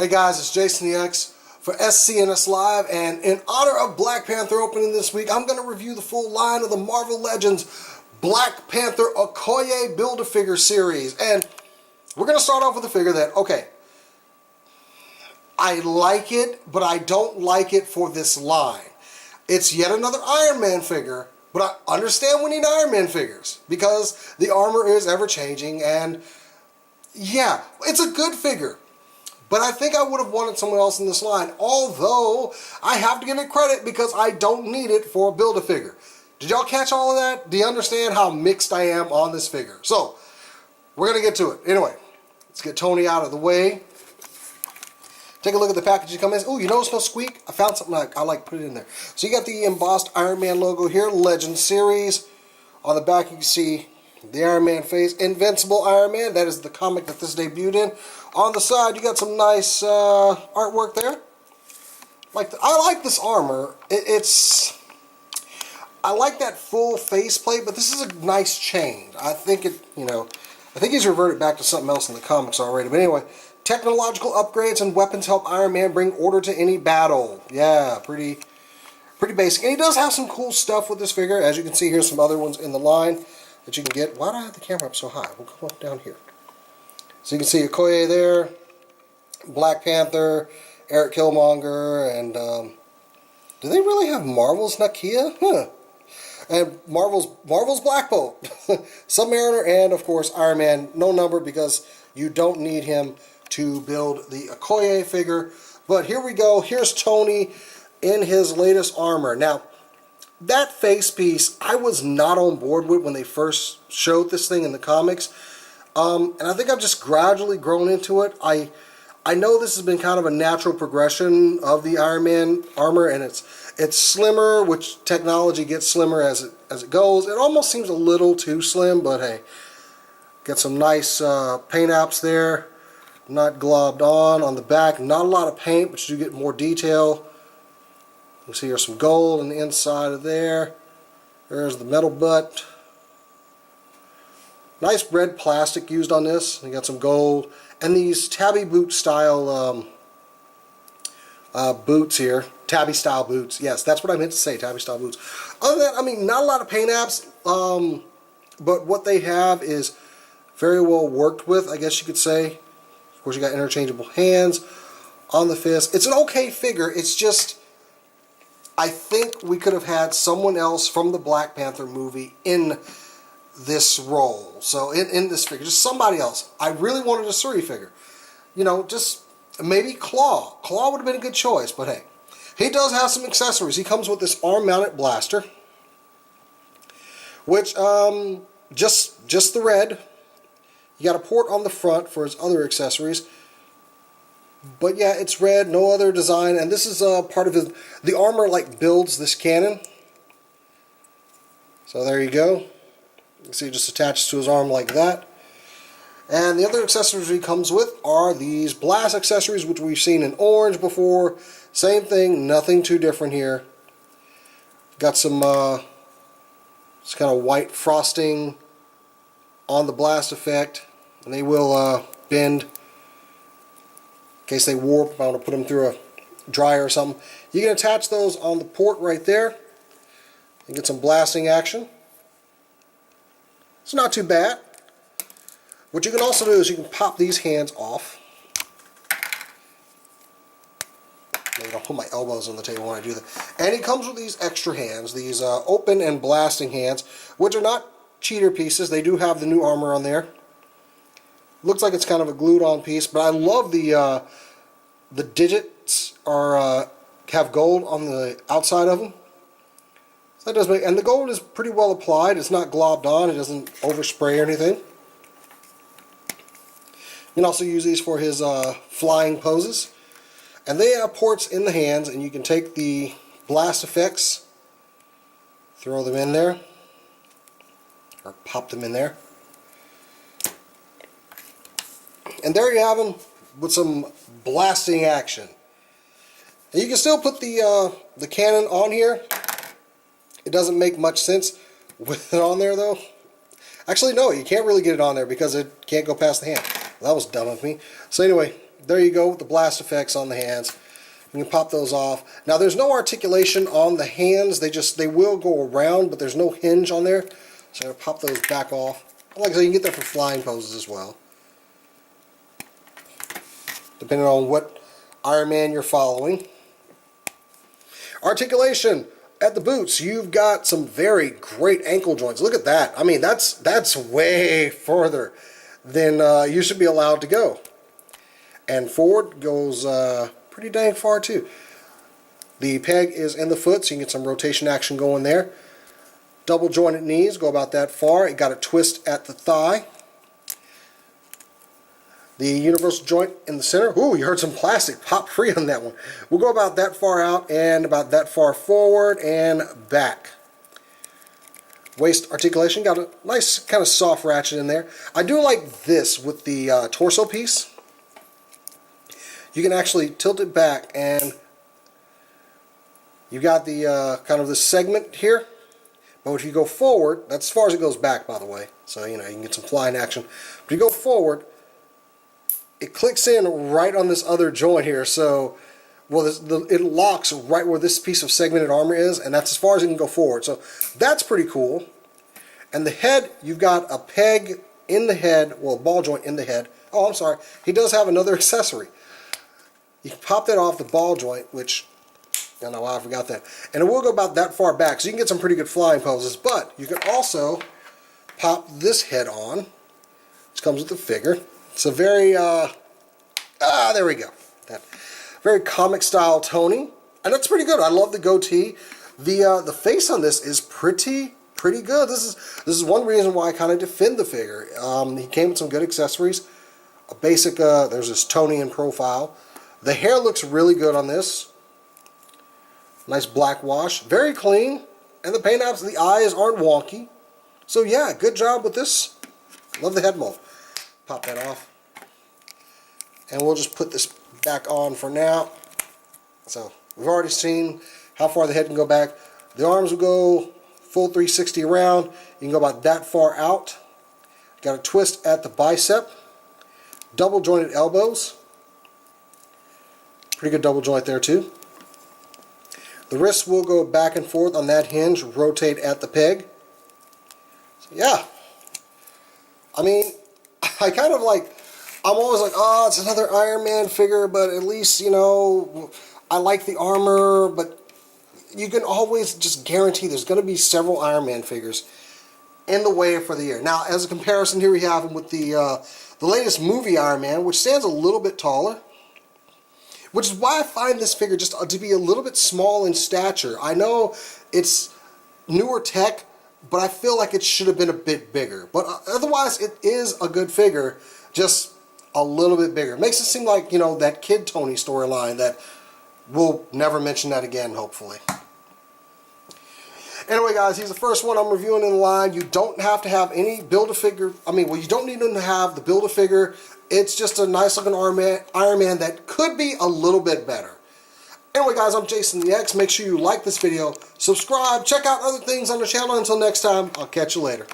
Hey guys, it's Jason the X for SCNS Live, and in honor of Black Panther opening this week, I'm going to review the full line of the Marvel Legends Black Panther Akoye Build-A-Figure series. And we're going to start off with a figure that, okay, I like it, but I don't like it for this line. It's yet another Iron Man figure, but I understand we need Iron Man figures because the armor is ever-changing, and yeah, it's a good figure. But I think I would have wanted someone else in this line, although I have to give it credit because I don't need it for a Build-A-Figure. Did y'all catch all of that? Do you understand how mixed I am on this figure? So, we're going to get to it. Anyway, let's get Tony out of the way. Take a look at the package you come in. Oh, you notice no squeak? I found something I like put it in there. So you got the embossed Iron Man logo here, Legend Series. On the back you can see the Iron Man face, Invincible Iron Man. That is the comic that this debuted in. On the side, you got some nice artwork there. I like this armor. I like that full faceplate, but this is a nice change. I think I think he's reverted back to something else in the comics already. But anyway, technological upgrades and weapons help Iron Man bring order to any battle. Yeah, pretty basic. And he does have some cool stuff with this figure. As you can see, here's some other ones in the line that you can get. Why do I have the camera up so high? We'll come up down here. So you can see Akoye there, Black Panther, Eric Killmonger, and do they really have Marvel's Nakia? Huh. And Marvel's Black Bolt, Submariner, and of course Iron Man. No number because you don't need him to build the Akoye figure. But here we go. Here's Tony in his latest armor. Now, that face piece I was not on board with when they first showed this thing in the comics. And I think I've just gradually grown into it. I know this has been kind of a natural progression of the Iron Man armor, and it's slimmer, which technology gets slimmer as it goes. It almost seems a little too slim, but hey, got some nice paint apps there, not globbed on the back. Not a lot of paint, but you get more detail. You can see there's some gold on the inside of there. There's the metal butt. Nice red plastic used on this. You got some gold. And these tabby boot style boots here. Tabby style boots. Yes, that's what I meant to say, tabby style boots. Other than that, I mean, not a lot of paint apps. But what they have is very well worked with, I guess you could say. Of course, you got interchangeable hands on the fist. It's an okay figure. It's just, I think we could have had someone else from the Black Panther movie in this role. So in this figure, just somebody else. I really wanted a Suri figure. You know, just maybe Claw. Claw would have been a good choice, but hey. He does have some accessories. He comes with this arm-mounted blaster, which, just the red. You got a port on the front for his other accessories. But yeah, it's red, no other design, and this is part of the armor builds this cannon. So there you go. You can see it just attaches to his arm like that. And the other accessories he comes with are these blast accessories, which we've seen in orange before. Same thing, nothing too different here. Got some this kind of white frosting on the blast effect, and they will bend in case they warp. I want to put them through a dryer or something. You can attach those on the port right there and get some blasting action. It's not too bad. What you can also do is you can pop these hands off. Maybe I'll put my elbows on the table when I do that. And it comes with these extra hands, these open and blasting hands, which are not cheater pieces. They do have the new armor on there. Looks like it's kind of a glued-on piece, but I love the digits have gold on the outside of them. So that does make, and the gold is pretty well applied. It's not globbed on. It doesn't overspray or anything. You can also use these for his flying poses. And they have ports in the hands, and you can take the blast effects, throw them in there, or pop them in there. And there you have them with some blasting action. And you can still put the cannon on here. It doesn't make much sense with it on there, though. Actually, no, you can't really get it on there because it can't go past the hand. Well, that was dumb of me. So anyway, there you go with the blast effects on the hands. You can pop those off. Now there's no articulation on the hands. They will go around, but there's no hinge on there. So I'm going to pop those back off. Like I said, you can get that for flying poses as well, depending on what Iron Man you're following. Articulation at the boots. You've got some very great ankle joints. Look at that. I mean, that's way further than you should be allowed to go. And forward goes pretty dang far too. The peg is in the foot, so you can get some rotation action going there. Double jointed knees go about that far. You got a twist at the thigh. The universal joint in the center. Ooh, you heard some plastic pop free on that one. We'll go about that far out and about that far forward and back. Waist articulation, got a nice kind of soft ratchet in there. I do like this with the torso piece. You can actually tilt it back and you got the kind of this segment here. But if you go forward, that's as far as it goes back, by the way. So, you know, you can get some flying action. But you go forward, it clicks in right on this other joint here. So, well, it locks right where this piece of segmented armor is, and that's as far as it can go forward. So, that's pretty cool. And the head, you've got a peg in the head, well, a ball joint in the head. Oh, I'm sorry. He does have another accessory. You can pop that off the ball joint, which, I don't know why I forgot that. And it will go about that far back, so you can get some pretty good flying poses. But you can also pop this head on, which comes with the figure. It's a very, there we go. That very comic style Tony, and that's pretty good. I love the goatee. The face on this is pretty good. This is one reason why I kind of defend the figure. He came with some good accessories. A basic, there's this Tony in profile. The hair looks really good on this. Nice black wash, very clean, and the paint apps, the eyes aren't wonky. So yeah, good job with this. Love the head mold. Pop that off. And we'll just put this back on for now. So we've already seen how far the head can go back. The arms will go full 360 around. You can go about that far out. Got a twist at the bicep. Double jointed elbows. Pretty good double joint there too. The wrists will go back and forth on that hinge, rotate at the peg. So yeah. I mean, I kind of like, I'm always like, oh, it's another Iron Man figure, but at least, you know, I like the armor, but you can always just guarantee there's going to be several Iron Man figures in the way for the year. Now, as a comparison, here we have him with the latest movie Iron Man, which stands a little bit taller. Which is why I find this figure just to be a little bit small in stature. I know it's newer tech, but I feel like it should have been a bit bigger. But otherwise, it is a good figure, just a little bit bigger. It makes it seem like, you know, that Kid Tony storyline that we'll never mention that again, hopefully. Anyway, guys, he's the first one I'm reviewing in the line. You don't have to have any Build-A-Figure. I mean, well, you don't need to have the Build-A-Figure. It's just a nice looking Iron Man that could be a little bit better. Anyway, guys, I'm Jason the X. Make sure you like this video, subscribe, check out other things on the channel. Until next time, I'll catch you later.